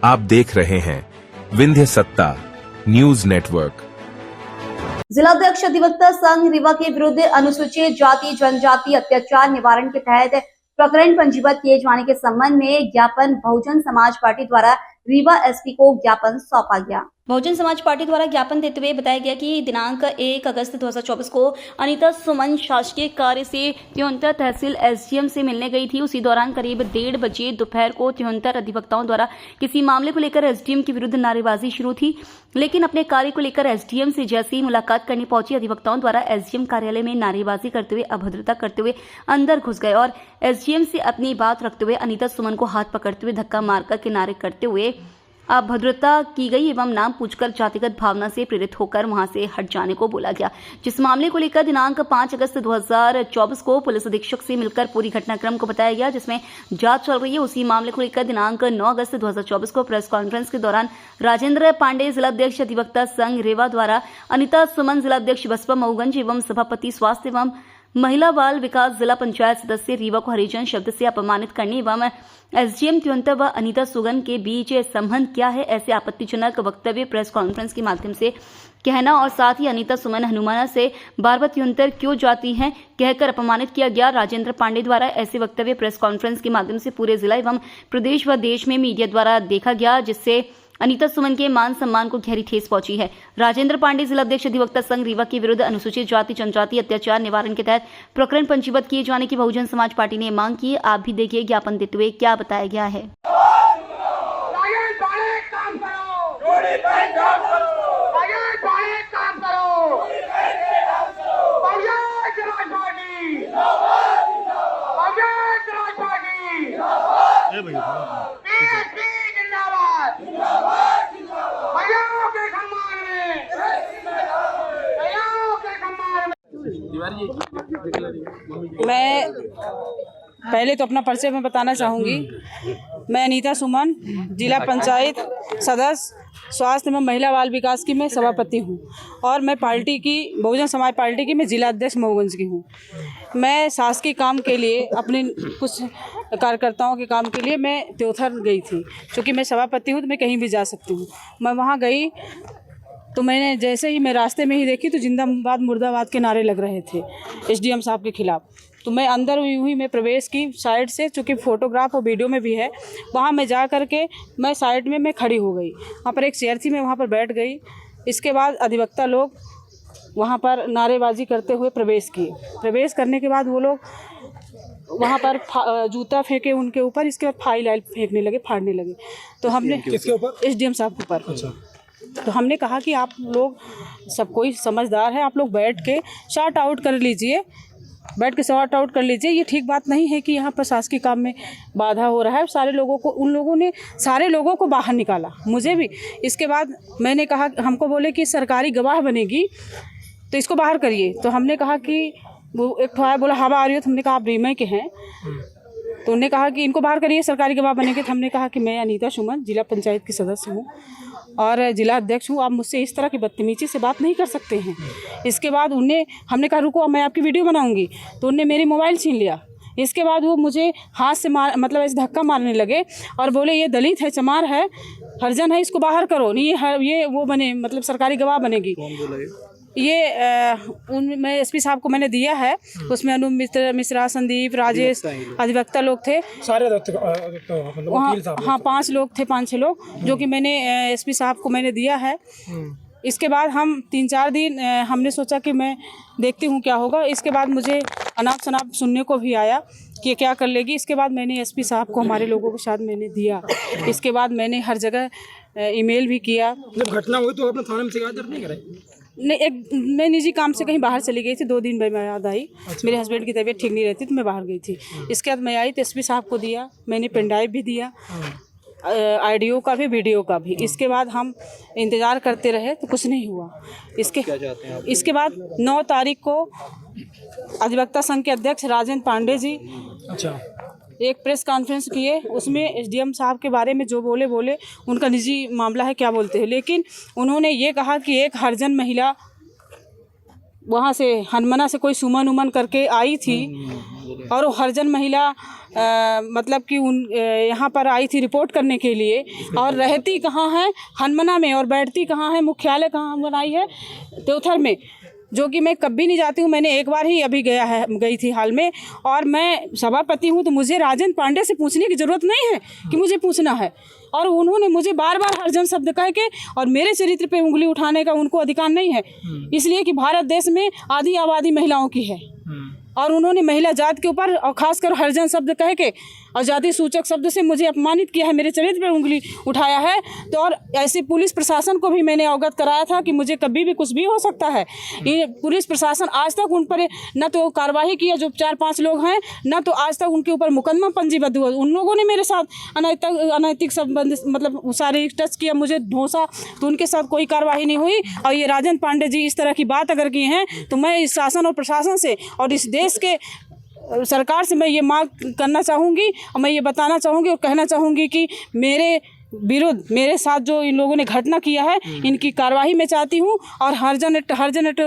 आप देख रहे हैं विंध्य सत्ता न्यूज नेटवर्क। जिलाध्यक्ष अधिवक्ता संघ रीवा के विरुद्ध अनुसूचित जाति जनजाति अत्याचार निवारण के तहत प्रकरण पंजीबद्ध किए जाने के संबंध में ज्ञापन बहुजन समाज पार्टी द्वारा रीवा एसपी को ज्ञापन सौंपा गया। बहुजन समाज पार्टी द्वारा ज्ञापन देते हुए बताया गया कि दिनांक 1 अगस्त 2024 को अनीता सुमन शासकीय कार्य से त्योंतर तहसील एसडीएम से मिलने गई थी। उसी दौरान करीब 1:30 बजे दोपहर को त्योंतर अधिवक्ताओं द्वारा किसी मामले को लेकर एसडीएम के विरुद्ध नारेबाजी शुरू थी, लेकिन अपने कार्य को लेकर एसडीएम से जैसी मुलाकात करने पहुंची अधिवक्ताओं द्वारा एसडीएम कार्यालय में नारेबाजी करते हुए अभद्रता करते हुए अंदर घुस गए और एसडीएम से अपनी बात रखते हुए अनीता सुमन को हाथ पकड़ते हुए धक्का मारकर किनारे करते हुए अभद्रता की गई एवं नाम पूछकर जातिगत भावना से प्रेरित होकर वहां से हट जाने को बोला गया। जिस मामले को लेकर दिनांक 5 अगस्त 2024 को पुलिस अधीक्षक से मिलकर पूरी घटनाक्रम को बताया गया, जिसमें जांच चल रही है। उसी मामले को लेकर दिनांक 9 अगस्त 2024 को प्रेस कॉन्फ्रेंस के दौरान राजेंद्र पांडे जिलाध्यक्ष अधिवक्ता संघ रीवा द्वारा अनीता सुमन जिलाध्यक्ष बसपा मऊगंज एवं सभापति स्वास्थ्य एवं महिला बाल विकास जिला पंचायत सदस्य रीवा को हरिजन शब्द से अपमानित करने एवं एसडीएम त्योंतर व अनीता सुगन के बीच संबंध क्या है, ऐसे आपत्तिजनक वक्तव्य प्रेस कॉन्फ्रेंस के माध्यम से कहना और साथ ही अनीता सुमन हनुमाना से बार-बार त्योंतर क्यों जाती हैं कहकर अपमानित किया गया। राजेंद्र पांडे द्वारा ऐसे वक्तव्य प्रेस कॉन्फ्रेंस के माध्यम से पूरे जिला एवं प्रदेश व देश में मीडिया द्वारा देखा गया, जिससे अनीता सुमन के मान सम्मान को गहरी ठेस पहुंची है। राजेंद्र पांडे जिलाध्यक्ष अधिवक्ता संघ रीवा के विरुद्ध अनुसूचित जाति जनजाति अत्याचार निवारण के तहत प्रकरण पंजीबद्ध किए जाने की बहुजन समाज पार्टी ने मांग की। आप भी देखिए ज्ञापन देते हुए क्या बताया गया है। मैं पहले तो अपना परिचय में बताना चाहूँगी। मैं अनीता सुमन जिला पंचायत सदस्य स्वास्थ्य एवं महिला बाल विकास की मैं सभापति हूँ और मैं पार्टी की बहुजन समाज पार्टी की मैं जिला अध्यक्ष मऊगंज की हूँ। मैं शासकीय काम के लिए अपने कुछ कार्यकर्ताओं के काम के लिए मैं त्योंतर गई थी। क्योंकि मैं सभापति हूँ तो मैं कहीं भी जा सकती हूँ। मैं वहाँ गई तो मैंने जैसे ही मैं रास्ते में ही देखी तो जिंदाबाद मुर्दाबाद के नारे लग रहे थे एसडीएम साहब के खिलाफ। तो मैं अंदर यूँ ही मैं प्रवेश की साइड से, चूँकि फोटोग्राफ और वीडियो में भी है, वहाँ मैं जा कर के मैं साइड में मैं खड़ी हो गई। वहाँ पर एक चेयर थी, मैं वहाँ पर बैठ गई। इसके बाद अधिवक्ता लोग वहाँ पर नारेबाजी करते हुए प्रवेश किए। प्रवेश करने के बाद वो लोग वहाँ पर जूता फेंके उनके ऊपर। इसके बाद फाइल फेंकने लगे, फाड़ने लगे। तो हमने किसके ऊपर? एसडीएम साहब के ऊपर। अच्छा। तो हमने कहा कि आप लोग सब कोई समझदार है, आप लोग बैठ के शॉर्ट आउट कर लीजिए, बैठ के शॉर्ट आउट कर लीजिए। ये ठीक बात नहीं है कि यहाँ पर शासकीय काम में बाधा हो रहा है। सारे लोगों को, उन लोगों ने सारे लोगों को बाहर निकाला, मुझे भी। इसके बाद मैंने कहा, हमको बोले कि सरकारी गवाह बनेगी तो इसको बाहर करिए। तो हमने कहा कि वो एक ठो बोला हवा आ रही हो, तो हमने कहा आप रीवा के हैं, तो उन्होंने कहा कि इनको बाहर करिए, सरकारी गवाह बनेंगे। तो हमने कहा कि मैं अनीता सुमन जिला पंचायत की सदस्य हूँ और जिला अध्यक्ष हूँ, आप मुझसे इस तरह की बदतमीजी से बात नहीं कर सकते हैं। इसके बाद हमने कहा रुको मैं आपकी वीडियो बनाऊंगी, तो उनने मेरी मोबाइल छीन लिया। इसके बाद वो मुझे हाथ से मतलब ऐसे धक्का मारने लगे और बोले ये दलित है, चमार है, हरिजन है, इसको बाहर करो, नहीं ये वो बने, मतलब सरकारी गवाह बनेगी। मैं एसपी साहब को मैंने दिया है, उसमें अनु मिश्रा, संदीप, राजेश अधिवक्ता लोग थे सारे। हाँ 5 लोग थे, 5-6 लोग, जो कि मैंने एसपी साहब को मैंने दिया है। इसके बाद हम 3-4 दिन हमने सोचा कि मैं देखती हूँ क्या होगा। इसके बाद मुझे अनाप शनाप सुनने को भी आया कि क्या कर लेगी। इसके बाद मैंने एसपी साहब को हमारे लोगों के साथ मैंने दिया। इसके बाद मैंने हर जगह ईमेल भी किया। जब घटना हुई तो अपने थाने में शिकायत दर्ज नहीं कराई? नहीं, मैं निजी काम से कहीं बाहर चली गई थी, 2 दिन मैं याद आई। अच्छा। मेरे हस्बैंड की तबीयत ठीक नहीं रहती तो मैं बाहर गई थी। इसके बाद मैं आई तो एसपी साहब को दिया, मैंने पेन ड्राइव भी दिया, ऑडियो का भी, वीडियो का भी। इसके बाद हम इंतज़ार करते रहे तो कुछ नहीं हुआ। इसके बाद 9 तारीख को अधिवक्ता संघ के अध्यक्ष राजेंद्र पांडे जी अच्छा एक प्रेस कॉन्फ्रेंस किए। उसमें एसडीएम साहब के बारे में जो बोले उनका निजी मामला है, क्या बोलते हैं, लेकिन उन्होंने ये कहा कि एक हरिजन महिला वहाँ से हनमना से कोई सुमन उमन करके आई थी और वो हरिजन महिला मतलब कि यहाँ पर आई थी रिपोर्ट करने के लिए, और रहती कहाँ है हनमना में और बैठती कहाँ है, मुख्यालय कहाँ बनाई है देवथर में, जो कि मैं कभी नहीं जाती हूँ। मैंने एक बार ही अभी गई थी हाल में, और मैं सभापति हूँ, तो मुझे राजेंद्र पांडे से पूछने की ज़रूरत नहीं है कि मुझे पूछना है। और उन्होंने मुझे बार बार हरिजन शब्द कह के और मेरे चरित्र पे उंगली उठाने का उनको अधिकार नहीं है, इसलिए कि भारत देश में आधी आबादी महिलाओं की है, और उन्होंने महिला जात के ऊपर और खासकर हरिजन शब्द कह के और जाति सूचक शब्द से मुझे अपमानित किया है, मेरे चरित्र पर उंगली उठाया है। तो और ऐसे पुलिस प्रशासन को भी मैंने अवगत कराया था कि मुझे कभी भी कुछ भी हो सकता है। ये पुलिस प्रशासन आज तक उन पर न तो कार्रवाई किया, जो 4-5 लोग हैं, न तो आज तक उनके ऊपर मुकदमा पंजीबद्ध हुआ। उन लोगों ने मेरे साथ अनैतिक संबंध मतलब शारीरिक टच किया, मुझे ढोंसा, तो उनके साथ कोई कार्रवाई नहीं हुई। और ये राजेंद्र पांडे जी इस तरह की बात अगर की हैं, तो मैं इस शासन और प्रशासन से और इस देश के सरकार से मैं ये मांग करना चाहूँगी, और मैं ये बताना चाहूँगी और कहना चाहूँगी कि मेरे विरुद्ध मेरे साथ जो इन लोगों ने घटना किया है, इनकी कार्रवाई मैं चाहती हूँ। और हरिजन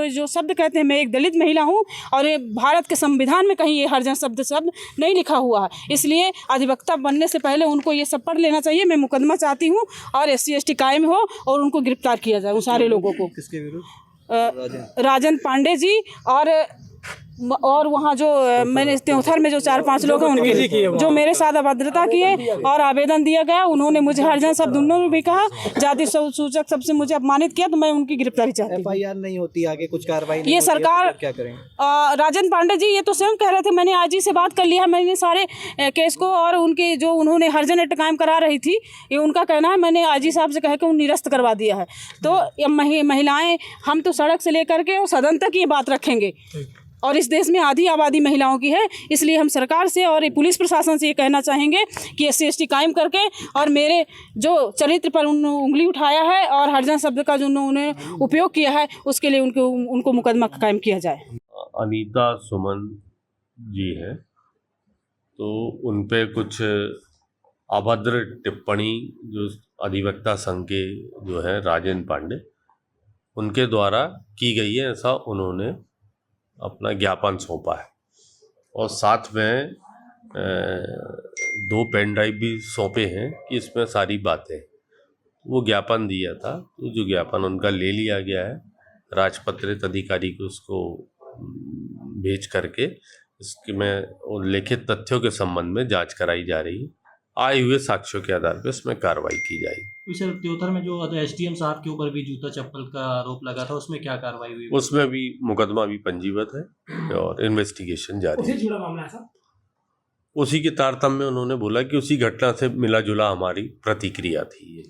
जो शब्द कहते हैं, मैं एक दलित महिला हूँ, और ये भारत के संविधान में कहीं ये हरिजन शब्द नहीं लिखा हुआ है, इसलिए अधिवक्ता बनने से पहले उनको ये सब पढ़ लेना चाहिए। मैं मुकदमा चाहती हूँ और SC/ST कायम हो और उनको गिरफ्तार किया जाए, उन सारे लोगों को। किसके विरुद्ध? राजेंद्र पांडे जी और वहाँ जो मैंने त्योथर में जो 4-5 लोग हैं उनके जो मेरे साथ अभद्रता किए और आवेदन दिया गया, उन्होंने मुझे हरिजन शब्द उन्होंने भी कहा, जाति सूचक शब्द से मुझे अपमानित किया, तो मैं उनकी गिरफ्तारी चाहती हूँ। FIR नहीं होती, आगे कुछ कार्रवाई नहीं ये होती, सरकार क्या करें? राजेंद्र पांडे जी ये तो स्वयं कह रहे थे, मैंने IG से बात कर लिया, मैंने सारे केस को, और उनके जो उन्होंने हरिजन एक्ट कायम करा रही थी, ये उनका कहना है, मैंने IG साहब से कह के उन निरस्त करवा दिया है। तो महिलाएं हम तो सड़क से लेकर के और सदन तक ये बात रखेंगे, और इस देश में आधी आबादी महिलाओं की है, इसलिए हम सरकार से और पुलिस प्रशासन से ये कहना चाहेंगे कि SC/ST कायम करके और मेरे जो चरित्र पर उंगली उठाया है और हरिजन शब्द का जो उन्होंने उपयोग किया है, उसके लिए उनको मुकदमा कायम किया जाए। अनीता सुमन जी है, तो उन पे कुछ अभद्र टिप्पणी जो अधिवक्ता संघ के जो है राजेंद्र पांडे, उनके द्वारा की गई है, ऐसा उन्होंने अपना ज्ञापन सौंपा है। और साथ में 2 पेन ड्राइव भी सौंपे हैं कि इसमें सारी बातें, वो ज्ञापन दिया था, तो जो ज्ञापन उनका ले लिया गया है, राजपत्रित अधिकारी को उसको भेज करके इसके में लिखित तथ्यों के संबंध में जांच कराई जा रही है। आए हुए साक्ष्यों के आधार पर इसमें कार्रवाई की जाएगी। सर, त्योथर में जो SDM साहब के ऊपर भी जूता चप्पल का आरोप लगा था, उसमें क्या कार्रवाई हुई? उसमें भी मुकदमा भी पंजीबद्ध है और इन्वेस्टिगेशन जारी है। जुड़ा मामला है सर? उसी के तारतम्य में उन्होंने बोला कि उसी घटना से मिला जुला हमारी प्रतिक्रिया थी ये।